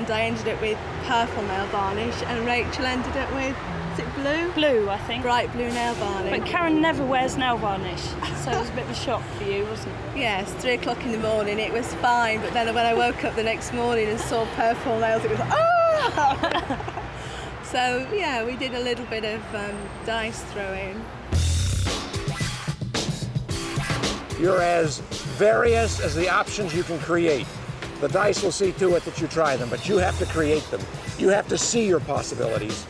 and I ended up with purple nail varnish, and Rachel ended up with, is it blue? Blue, I think. Bright blue nail varnish. But Karen never wears nail varnish, so it was a bit of a shock for you, wasn't it? Yes, 3 o'clock in the morning, it was fine, but then when I woke up the next morning and saw purple nails, it was like, oh! So, yeah, we did a little bit of dice throwing. You're as various as the options you can create. The dice will see to it that you try them, but you have to create them. You have to see your possibilities.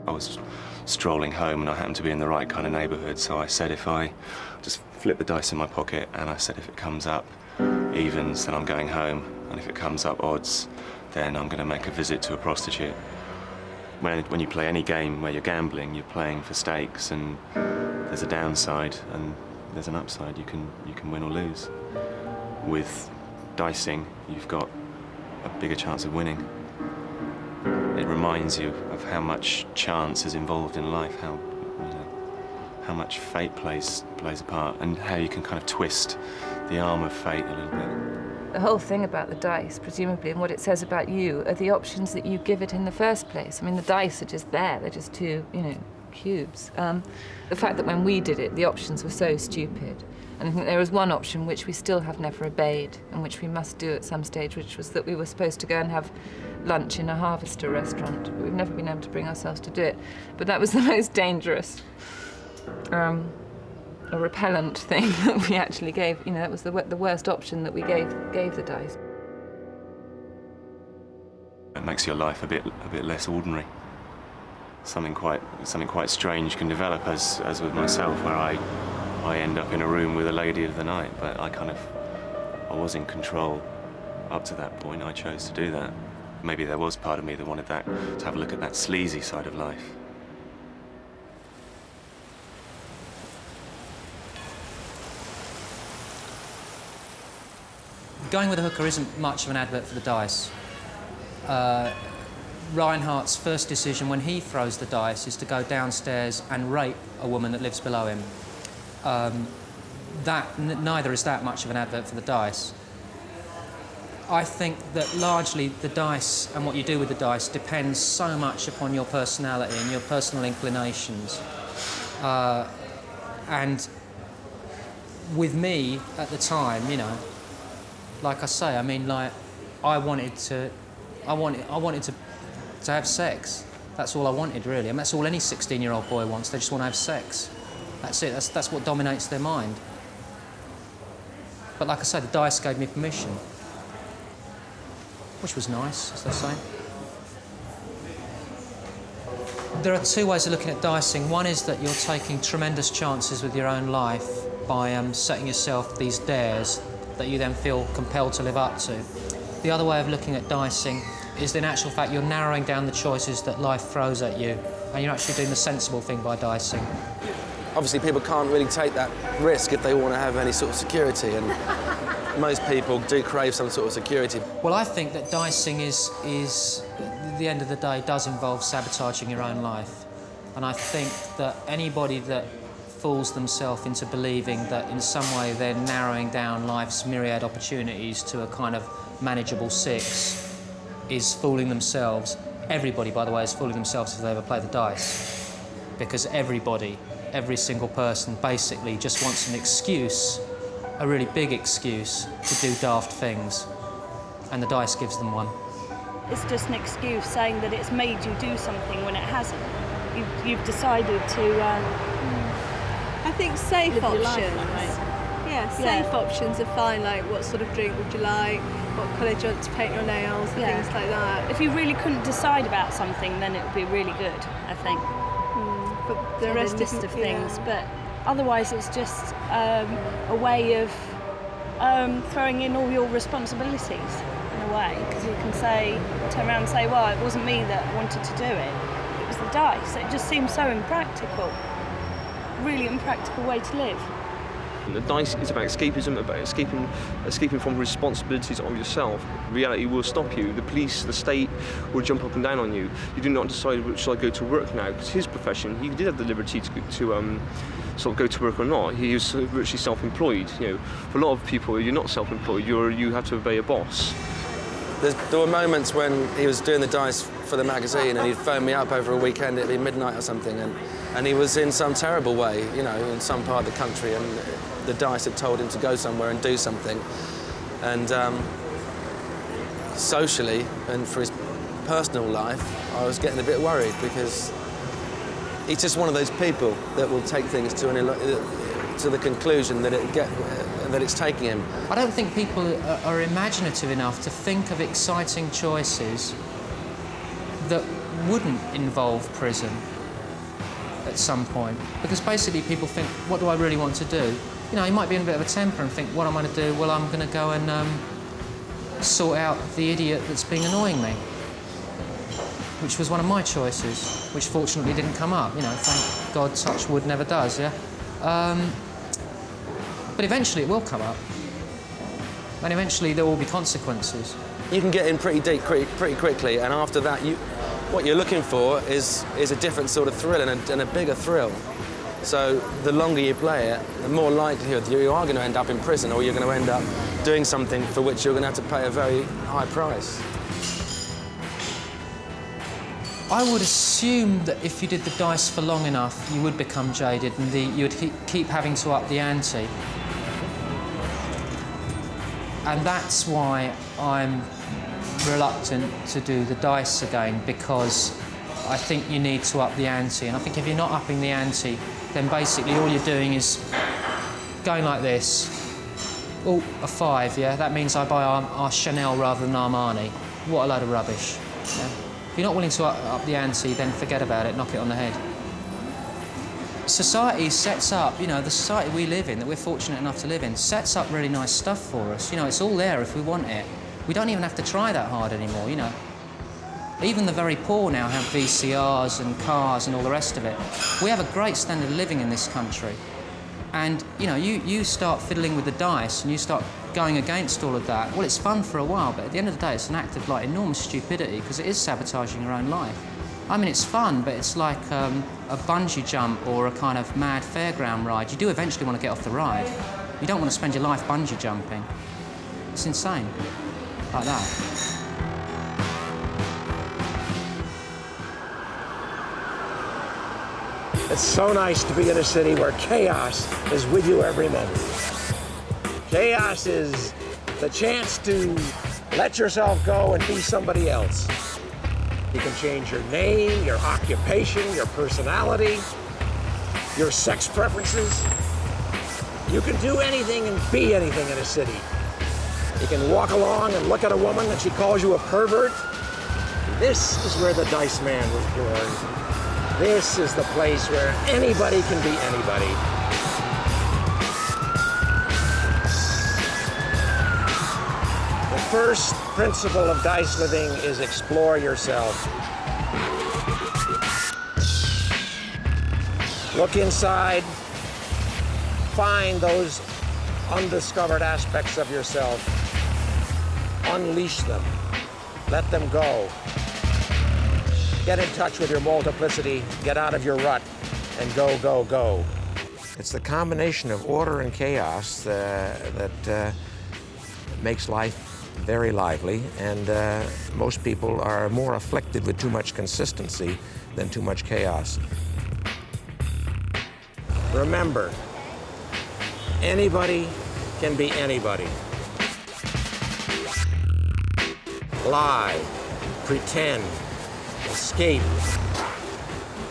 I was strolling home and I happened to be in the right kind of neighbourhood, so I said if I just flip the dice in my pocket, and I said if it comes up evens, then I'm going home, and if it comes up odds, then I'm going to make a visit to a prostitute. When you play any game where you're gambling, you're playing for stakes, and there's a downside and there's an upside. You can win or lose. With dicing, you've got a bigger chance of winning. It reminds you of how much chance is involved in life, how much fate plays a part, and how you can kind of twist the arm of fate a little bit. The whole thing about the dice, presumably, and what it says about you, are the options that you give it in the first place. I mean, the dice are just there. They're just two, cubes. The fact that when we did it, the options were so stupid. And I think there was one option which we still have never obeyed, and which we must do at some stage, which was that we were supposed to go and have lunch in a Harvester restaurant. But we've never been able to bring ourselves to do it. But that was the most dangerous, a repellent thing that we actually gave. That was the worst option that we gave the dice. It makes your life a bit less ordinary. Something quite strange can develop, as with myself, where I end up in a room with a lady of the night, but I was in control up to that point. I chose to do that. Maybe there was part of me that wanted to have a look at that sleazy side of life. Going with a hooker isn't much of an advert for the dice. Rhinehart's first decision when he throws the dice is to go downstairs and rape a woman that lives below him. Neither is that much of an advert for the dice. I think that largely the dice and what you do with the dice depends so much upon your personality and your personal inclinations. And with me at the time, like I say, I wanted to have sex. That's all I wanted, really. That's all any 16-year-old boy wants. They just want to have sex. That's it. That's what dominates their mind. But like I say, the dice gave me permission, which was nice, as they say. There are two ways of looking at dicing. One is that you're taking tremendous chances with your own life by setting yourself these dares that you then feel compelled to live up to. The other way of looking at dicing is that in actual fact you're narrowing down the choices that life throws at you, and you're actually doing the sensible thing by dicing. Obviously people can't really take that risk if they want to have any sort of security, and most people do crave some sort of security. Well, I think that dicing is at the end of the day, does involve sabotaging your own life. And I think that anybody that fools themselves into believing that in some way they're narrowing down life's myriad opportunities to a kind of manageable 6 is fooling themselves. Everybody, by the way, is fooling themselves if they ever play the dice. Because everybody, every single person, basically just wants an excuse, a really big excuse, to do daft things. And the dice gives them one. It's just an excuse saying that it's made you do something when it hasn't. You've decided to I think safe live your life options. that way. Yeah, safe options are fine, like what sort of drink would you like, what colour do you want to paint your nails, and things like that. If you really couldn't decide about something, then it would be really good, I think. But the rest list of things, but otherwise it's just a way of throwing in all your responsibilities in a way, because you can turn around and say, well, it wasn't me that wanted to do it, it was the dice. It just seems so impractical, really impractical way to live. The dice is about escapism, about escaping from responsibilities of yourself. Reality will stop you. The police, the state will jump up and down on you. You do not decide, should I go to work now? Because his profession, he did have the liberty sort of go to work or not. He was virtually self-employed. You know, for a lot of people, you're not self-employed. You have to obey a boss. There were moments when he was doing the dice for the magazine and he'd phone me up over a weekend, it'd be midnight or something, and he was in some terrible way, you know, in some part of the country, and the dice had told him to go somewhere and do something. And socially and for his personal life, I was getting a bit worried because he's just one of those people that will take things to the conclusion that it's taking him. I don't think people are imaginative enough to think of exciting choices that wouldn't involve prison at some point. Because basically people think, what do I really want to do? You know, you might be in a bit of a temper and think, what am I going to do? Well, I'm going to go and sort out the idiot that's been annoying me. Which was one of my choices, which fortunately didn't come up. You know, thank God, touch wood, never does, yeah? But eventually it will come up. And eventually there will be consequences. You can get in pretty deep pretty quickly, and after that, what you're looking for is a different sort of thrill and a bigger thrill. So the longer you play it, the more likelihood you are going to end up in prison, or you're going to end up doing something for which you're going to have to pay a very high price. I would assume that if you did the dice for long enough, you would become jaded and you would keep having to up the ante. And that's why I'm reluctant to do the dice again, because I think you need to up the ante. And I think if you're not upping the ante, then basically all you're doing is going like this. Oh, a 5, yeah? That means I buy our Chanel rather than Armani. What a load of rubbish. Yeah? If you're not willing to up the ante, then forget about it, knock it on the head. Society sets up, you know, the society we live in, that we're fortunate enough to live in, sets up really nice stuff for us. You know, it's all there if we want it. We don't even have to try that hard anymore, you know. Even the very poor now have VCRs and cars and all the rest of it. We have a great standard of living in this country. And, you know, you start fiddling with the dice and you start going against all of that. Well, it's fun for a while, but at the end of the day, it's an act of, like, enormous stupidity because it is sabotaging your own life. I mean, it's fun, but it's like a bungee jump or a kind of mad fairground ride. You do eventually want to get off the ride. You don't want to spend your life bungee jumping. It's insane. Like that. It's so nice to be in a city where chaos is with you every moment. Chaos is the chance to let yourself go and be somebody else. You can change your name, your occupation, your personality, your sex preferences. You can do anything and be anything in a city. You can walk along and look at a woman and she calls you a pervert. This is where the Dice Man was born. This is the place where anybody can be anybody. The first principle of dice living is explore yourself. Look inside, find those undiscovered aspects of yourself, unleash them, let them go. Get in touch with your multiplicity, get out of your rut, and go, go, go. It's the combination of order and chaos that makes life very lively, and most people are more afflicted with too much consistency than too much chaos. Remember, anybody can be anybody. Lie, pretend, escape,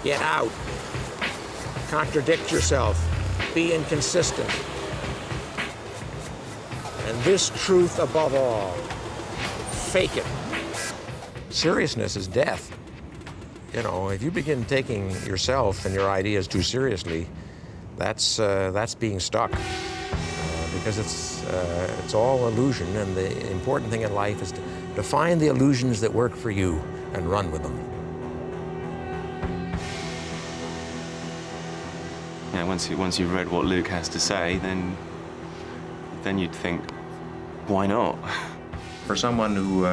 get out, contradict yourself, be inconsistent. And this truth above all, fake it. Seriousness is death. You know, if you begin taking yourself and your ideas too seriously, that's being stuck. Because it's all illusion, and the important thing in life is to find the illusions that work for you and run with them. Yeah, once you've read what Luke has to say, then you'd think, why not? For someone who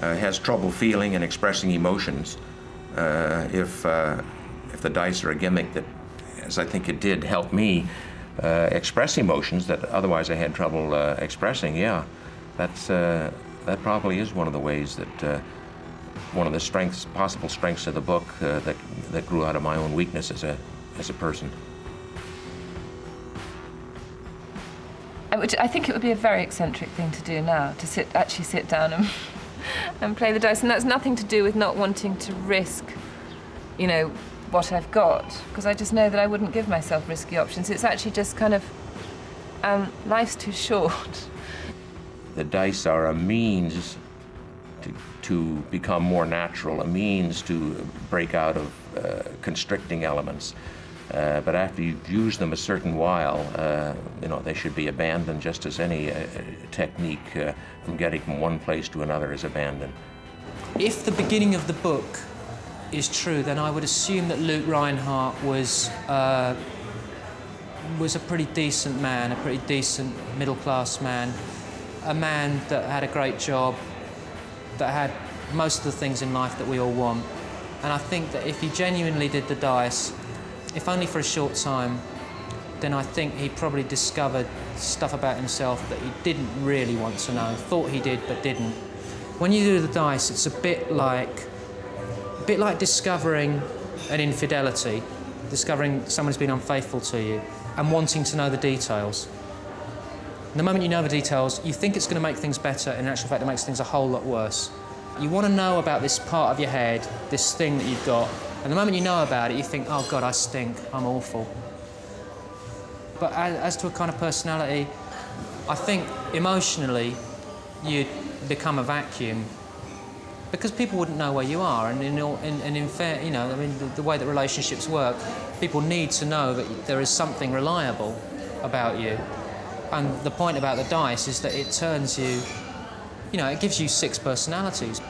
has trouble feeling and expressing emotions, if the dice are a gimmick that as I think it did help me express emotions that otherwise I had trouble expressing, yeah, that probably is one of the ways that one of the possible strengths of the book that grew out of my own weakness as a person. I think it would be a very eccentric thing to do now, to actually sit down and play the dice, and that's nothing to do with not wanting to risk, you know, what I've got, because I just know that I wouldn't give myself risky options. It's actually just kind of, life's too short. The dice are a means to become more natural, a means to break out of constricting elements. But after you've used them a certain while, you know, they should be abandoned just as any technique from getting from one place to another is abandoned. If the beginning of the book is true, then I would assume that Luke Rhinehart was a pretty decent man, a pretty decent middle-class man, a man that had a great job, that had most of the things in life that we all want. And I think that if he genuinely did the dice, if only for a short time, then I think he probably discovered stuff about himself that he didn't really want to know, thought he did but didn't. When you do the dice, it's a bit like discovering an infidelity, discovering someone's been unfaithful to you and wanting to know the details. And the moment you know the details, you think it's going to make things better, and in actual fact it makes things a whole lot worse. You want to know about this part of your head, this thing that you've got, and the moment you know about it, you think, oh God, I stink, I'm awful. But as to a kind of personality, I think emotionally you'd become a vacuum because people wouldn't know where you are, and in fair, you know, I mean, the way that relationships work, people need to know that there is something reliable about you. And the point about the dice is that it turns you, you know, it gives you 6 personalities.